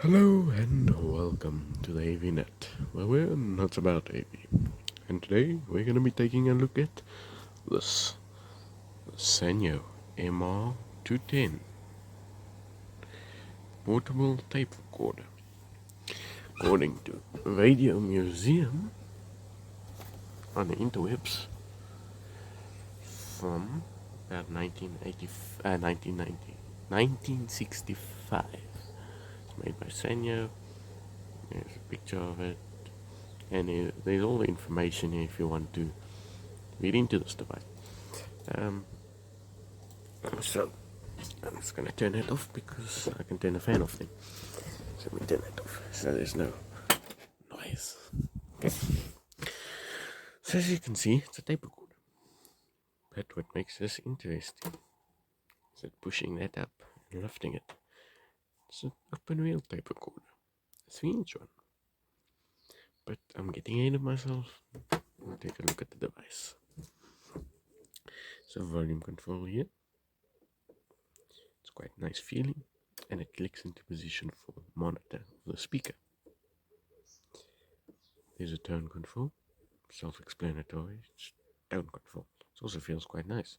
Hello and welcome to the AV where we're nuts about AV. And today we're going to be taking a look at this Sanyo MR-210 portable tape recorder. According to Radio Museum on the interwebs from about 1965. It's made by Sanyo. There's a picture of it. And there's all the information here if you want to read into this device. So I'm just gonna turn it off because I can turn the fan off then. So let me turn it off so there's no noise. Okay. So as you can see, it's a tape recorder. But what makes this interesting is that pushing that up and lifting it. It's an open wheel tape recorder. A 3-inch one. But I'm getting ahead of myself. We'll take a look at the device. So volume control here. It's quite nice feeling, and it clicks into position for monitor of the speaker. There's a tone control, self-explanatory. It's tone control. It also feels quite nice.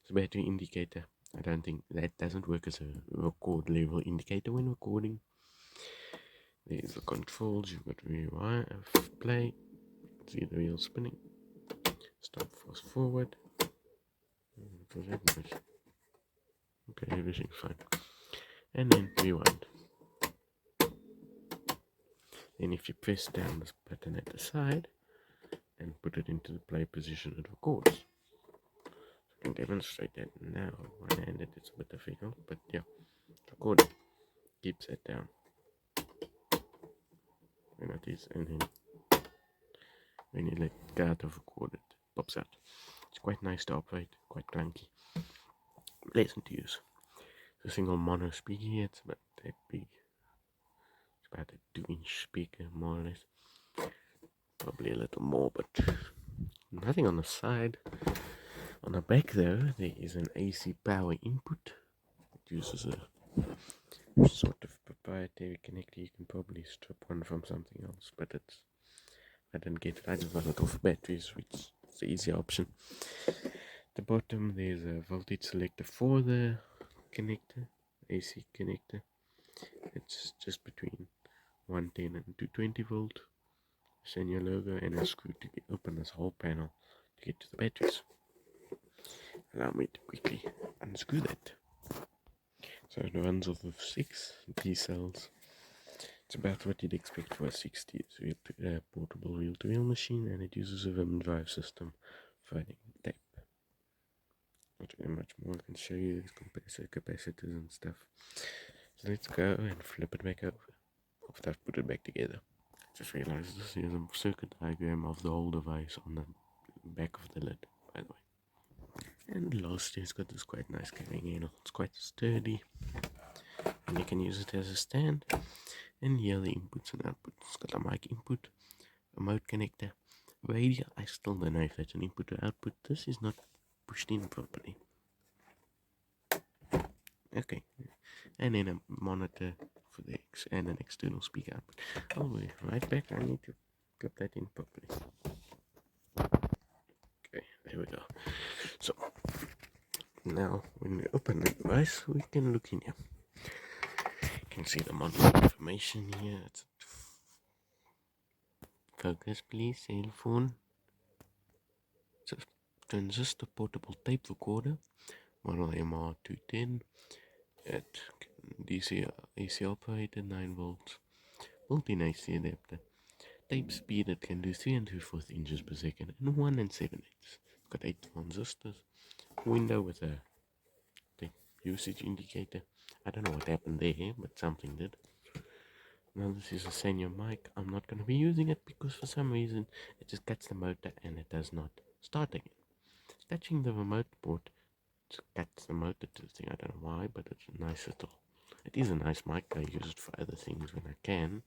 It's a battery indicator. I don't think that doesn't work as a record level indicator when recording. There's the controls. You've got rewind, play, see the wheel spinning, stop, fast forward. Okay, everything's fine. And then rewind. Then if you press down this button at the side and put it into the play position, it records. I can demonstrate that now. One-handed, it's a bit difficult, but yeah, recording. Keeps it down. And it is, and then when you let go out of record, it pops out. It's quite nice to operate, quite clunky, pleasant to use. It's a single mono speaker here. It's about that big. It's about a 2-inch speaker, more or less. Probably a little more, but nothing on the side. On the back though, there is an AC power input. It uses a sort of proprietary connector. You can probably strip one from something else, but I didn't get it. I just run it off batteries, which is the easier option. At the bottom there's a voltage selector for the connector, AC connector. It's just between 110 and 220 volt. Sanyo logo and a screw to open this whole panel to get to the batteries. Allow me to quickly unscrew that. So it runs off of 6 D cells. It's about what you'd expect for a 60s portable wheel-to-wheel machine, and it uses a VIM drive system for running tape. Not very much more. I can show you the capacitors and stuff. So let's go and flip it back over after I've put it back together. I just realized this is a circuit diagram of the whole device on the back of the lid, by the way. And lastly, it's got this quite nice carrying handle. It's quite sturdy, and you can use it as a stand. And here the inputs and outputs. It's got a mic input, a mode connector, radio. I still don't know if that's an input or output. This is not pushed in properly. Okay, and then a monitor for the and an external speaker output. I'll be right back. I need to clip that in properly. Okay, there we go. So now when we open the device, we can look in here. You can see the model information here. It's focus, please. Cell phone. It's a transistor portable tape recorder, model MR-210 at DC AC operated 9 volts, built-in AC adapter. Tape speed, it can do 3 3/4 inches per second and 1 7/8. Got 8 transistors. Window with a usage indicator. I don't know what happened there, but something did. Now this is a Sanyo mic. I'm not going to be using it because for some reason it just cuts the motor and it does not start again. Touching the remote port cuts the motor to the thing. I don't know why, but it's a nice little. It is a nice mic. I use it for other things when I can.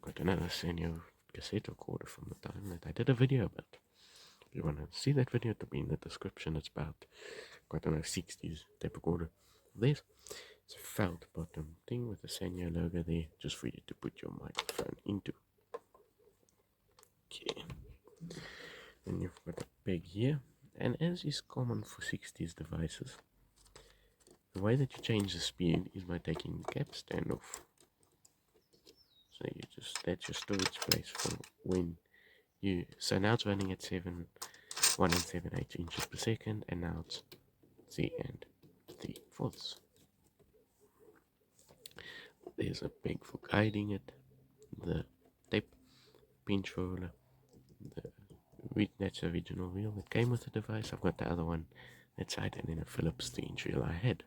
Got another Sanyo cassette recorder from the time that I did a video about. If you want to see that video, it'll be in the description. It's about quite a nice 60s tape recorder. This It's a felt bottom thing with the Sanyo logo there, just for you to put your microphone into. Okay. Then you've got a peg here, and as is common for 60s devices, the way that you change the speed is by taking the cap stand off. So that's your storage place for when so now it's running at 1 and 7/8 inches per second, and now it's 3 and 3/4. There's a peg for guiding it, the tape, pinch roller, that's the original wheel that came with the device. I've got the other one that side, and then a Phillips 3-inch reel I had.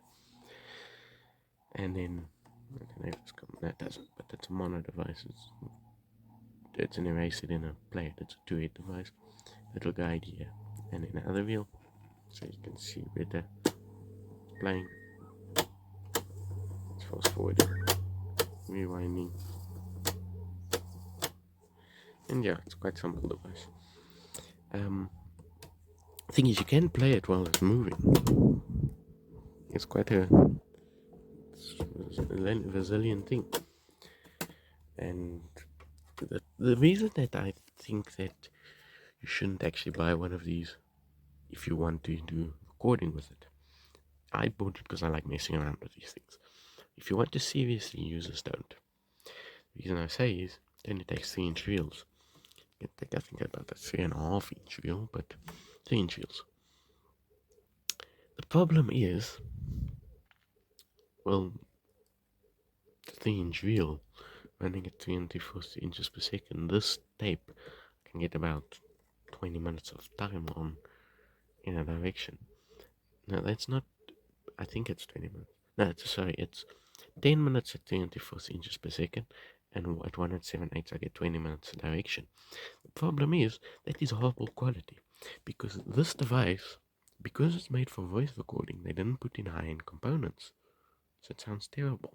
And then, I don't know if it's coming, that doesn't, but it's a mono device. It's an eraser in a plate. It's a 2-head device. Little guide here, and then another wheel, so you can see better playing. It's fast forwarding, rewinding, and yeah, it's quite simple device. Thing is, you can play it while it's moving. It's quite a resilient thing, and the reason that I think that you shouldn't actually buy one of these if you want to do recording with it. I bought it because I like messing around with these things. If you want to seriously use this, don't. The reason I say is, then it takes 3-inch reels. You can take, I think, about a 3.5-inch reel, but 3-inch reels. The problem is, well, the 3-inch reel running at 304 inches per second, this tape can get about 20 minutes of time on in a direction. No, that's not, I think it's 20 minutes. No, it's 10 minutes at 304 inches per second, and at 1 at 7/8 I get 20 minutes of direction. The problem is, that is horrible quality, because this device, because it's made for voice recording, they didn't put in high-end components, so it sounds terrible.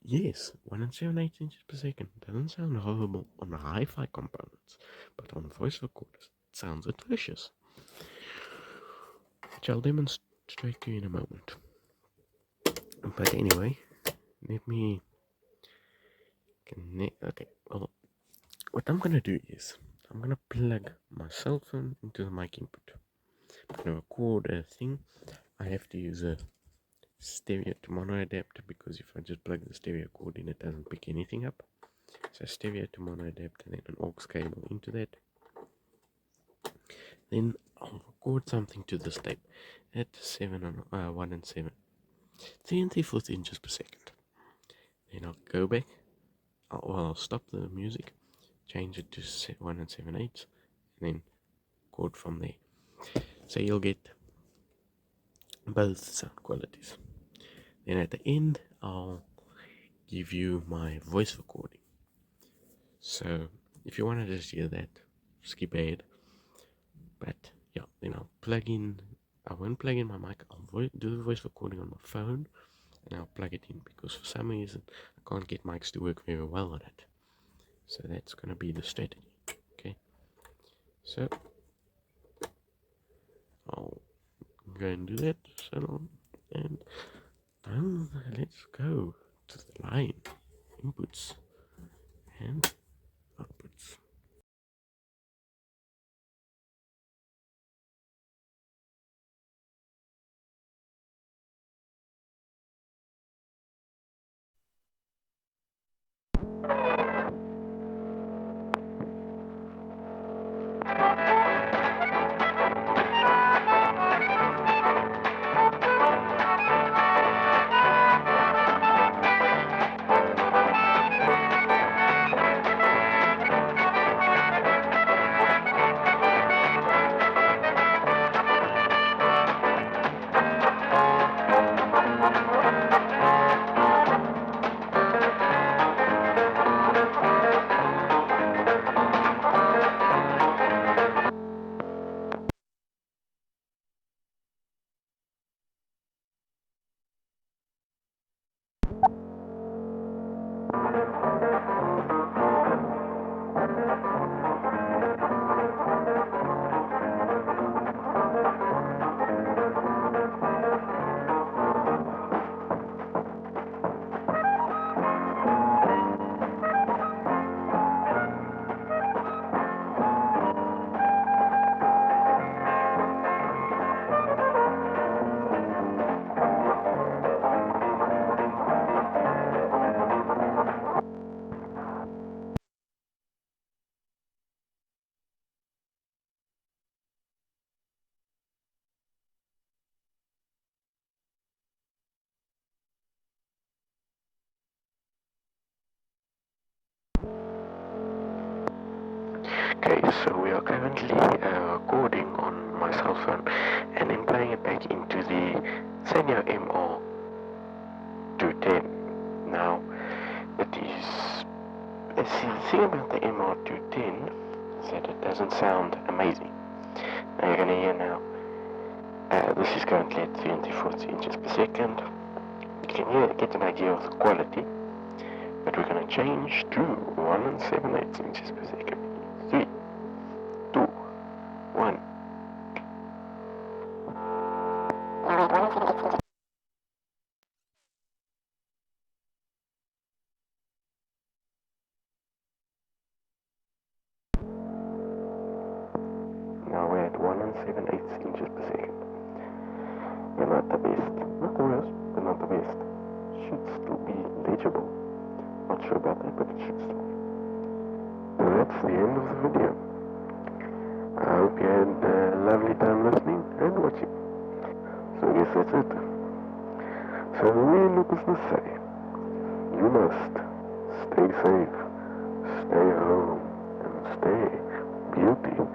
Yes, 1 and 7/8 inches per second doesn't sound horrible on the hi-fi components, but on voice recorders, it sounds atrocious, which I'll demonstrate to you in a moment. But anyway, let me connect. Okay, well, what I'm gonna do is, I'm gonna plug my cell phone into the mic input. I'm gonna record a thing. I have to use a stereo to mono adapter, because if I just plug the stereo cord in, it doesn't pick anything up. So stereo to mono adapter, then an aux cable into that. Then I'll record something to this tape at 1 and 7, 3 and 3/4 inches per second. Then I'll go back. I'll stop the music, change it to 1 and 7/8, and then record from there. So you'll get both sound qualities. Then at the end, I'll give you my voice recording. So if you want to just hear that, skip ahead. But yeah, then I'll plug in. I won't plug in my mic. I'll do the voice recording on my phone, and I'll plug it in, because for some reason I can't get mics to work very well on it. So that's gonna be the strategy. Okay. So I'll go and do that. So and let's go to the line inputs and outputs. Okay, so we are currently recording on my cell phone and then playing it back into the Sanyo MR-210. Now, it is... Let's see, the thing about the MR-210 is that it doesn't sound amazing. Now you're going to hear now. This is currently at 24 inches per second. You can get an idea of the quality, but we're going to change to 1 7/8 inches per second. 3, 2, 1. Now we're at 1 7/8 inches per second. We're not the best, not the worst, but not the best. Should still be legible. Not sure about that, but it should still be. So that's the end of the video. I hope you had a lovely time listening and watching. So I guess that's it. So needless to say, you must stay safe, stay home, and stay beautiful.